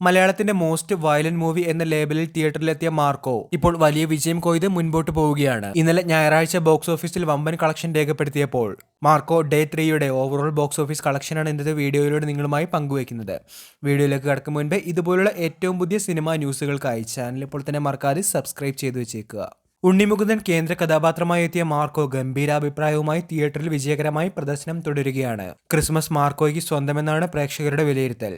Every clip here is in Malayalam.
മലയാളത്തിന്റെ മോസ്റ്റ് വയലന്റ് മൂവി എന്ന ലേബലിൽ തിയേറ്ററിലെത്തിയ മാർക്കോ ഇപ്പോൾ വലിയ വിജയം കൊയ്ത് മുൻപോട്ട് പോവുകയാണ്. ഇന്നലെ ഞായറാഴ്ച ബോക്സ് ഓഫീസിൽ വമ്പൻ കളക്ഷൻ രേഖപ്പെടുത്തിയപ്പോൾ മാർക്കോ ഡേ 3യുടെ ഓവറോൾ ബോക്സ് ഓഫീസ് കളക്ഷനാണ് ഇന്നത്തെ വീഡിയോയിലൂടെ നിങ്ങളുമായി പങ്കുവയ്ക്കുന്നത്. വീഡിയോയിലേക്ക് കടക്കും മുൻപ് ഇതുപോലുള്ള ഏറ്റവും പുതിയ സിനിമാ ന്യൂസുകൾക്കായി ചാനൽ ഇപ്പോൾ തന്നെ മറക്കാതെ സബ്സ്ക്രൈബ് ചെയ്തു വെച്ചേക്കുക. ഉണ്ണിമുകുന്ദൻ കേന്ദ്ര കഥാപാത്രമായി എത്തിയ മാർക്കോ ഗംഭീരാഭിപ്രായവുമായി തിയേറ്ററിൽ വിജയകരമായി പ്രദർശനം തുടരുകയാണ്. ക്രിസ്മസ് മാർക്കോയ്ക്ക് സ്വന്തമെന്നാണ് പ്രേക്ഷകരുടെ വിലയിരുത്തൽ.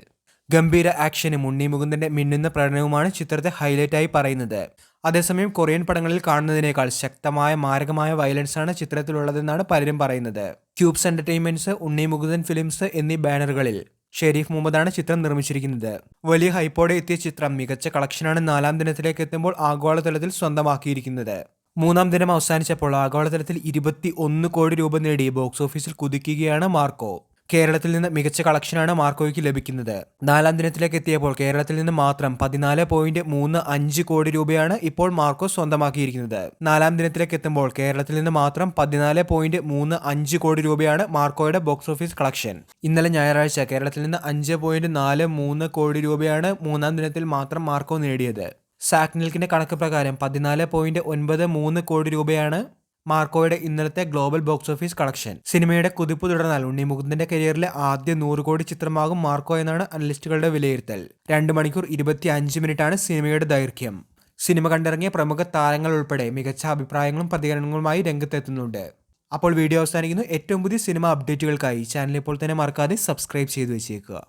ഗംഭീര ആക്ഷനും ഉണ്ണിമുകുന്ദന്റെ മിന്നുന്ന പ്രകടനവുമാണ് ചിത്രത്തെ ഹൈലൈറ്റായി പറയുന്നത്. അതേസമയം കൊറിയൻ പടങ്ങളിൽ കാണുന്നതിനേക്കാൾ ശക്തമായ മാരകമായ വയലൻസാണ് ചിത്രത്തിലുള്ളതെന്നാണ് പലരും പറയുന്നത്. ക്യൂബ്സ് എന്റർടൈൻമെന്റ്സ്, ഉണ്ണിമുകുന്ദൻ ഫിലിംസ് എന്നീ ബാനറുകളിൽ ഷെരീഫ് മുഹമ്മദാണ് ചിത്രം നിർമ്മിച്ചിരിക്കുന്നത്. വലിയ ഹൈപ്പോടെ എത്തിയ ചിത്രം മികച്ച കളക്ഷനാണ് 4ാം ദിനത്തിലേക്ക് എത്തുമ്പോൾ ആഗോളതലത്തിൽ സ്വന്തമാക്കിയിരിക്കുന്നത്. 3ാം ദിനം അവസാനിച്ചപ്പോൾ ആഗോളതലത്തിൽ 21 കോടി രൂപ നേടി ബോക്സ് ഓഫീസിൽ കുതിക്കുകയാണ് മാർക്കോ. കേരളത്തിൽ നിന്ന് മികച്ച കളക്ഷനാണ് മാർക്കോയ്ക്ക് ലഭിക്കുന്നത്. 4ാം ദിനത്തിലേക്ക് എത്തിയപ്പോൾ കേരളത്തിൽ നിന്ന് മാത്രം 14.35 കോടി രൂപയാണ് ഇപ്പോൾ മാർക്കോ സ്വന്തമാക്കിയിരിക്കുന്നത്. 4ാം ദിനത്തിലേക്ക് എത്തുമ്പോൾ കേരളത്തിൽ നിന്ന് മാത്രം 14.35 കോടി രൂപയാണ് മാർക്കോയുടെ ബോക്സ് ഓഫീസ് കളക്ഷൻ. ഇന്നലെ ഞായറാഴ്ച കേരളത്തിൽ നിന്ന് 5.43 കോടി രൂപയാണ് 3ാം ദിനത്തിൽ മാത്രം മാർക്കോ നേടിയത്. സാക്നിൽക്കിന്റെ കണക്ക് പ്രകാരം 14.93 കോടി രൂപയാണ് മാർക്കോയുടെ ഇന്നലത്തെ ഗ്ലോബൽ ബോക്സ് ഓഫീസ് കളക്ഷൻ. സിനിമയുടെ കുതിപ്പ് തുടർന്നാൽ ഉണ്ണിമുകുന്ദന്റെ കരിയറിലെ ആദ്യ 100 കോടി ചിത്രമാകും മാർക്കോ എന്നാണ് അനലിസ്റ്റുകളുടെ വിലയിരുത്തൽ. 2 മണിക്കൂർ 25 മിനിറ്റാണ് സിനിമയുടെ ദൈർഘ്യം. സിനിമ കണ്ടിറങ്ങിയ പ്രമുഖ താരങ്ങൾ ഉൾപ്പെടെ മികച്ച അഭിപ്രായങ്ങളും പ്രതികരണങ്ങളുമായി രംഗത്തെത്തുന്നുണ്ട്. അപ്പോൾ വീഡിയോ അവസാനിക്കുന്നു. ഏറ്റവും പുതിയ സിനിമ അപ്ഡേറ്റുകൾക്കായി ചാനൽ ഇപ്പോൾ തന്നെ മറക്കാതെ സബ്സ്ക്രൈബ് ചെയ്തു വെച്ചേക്കുക.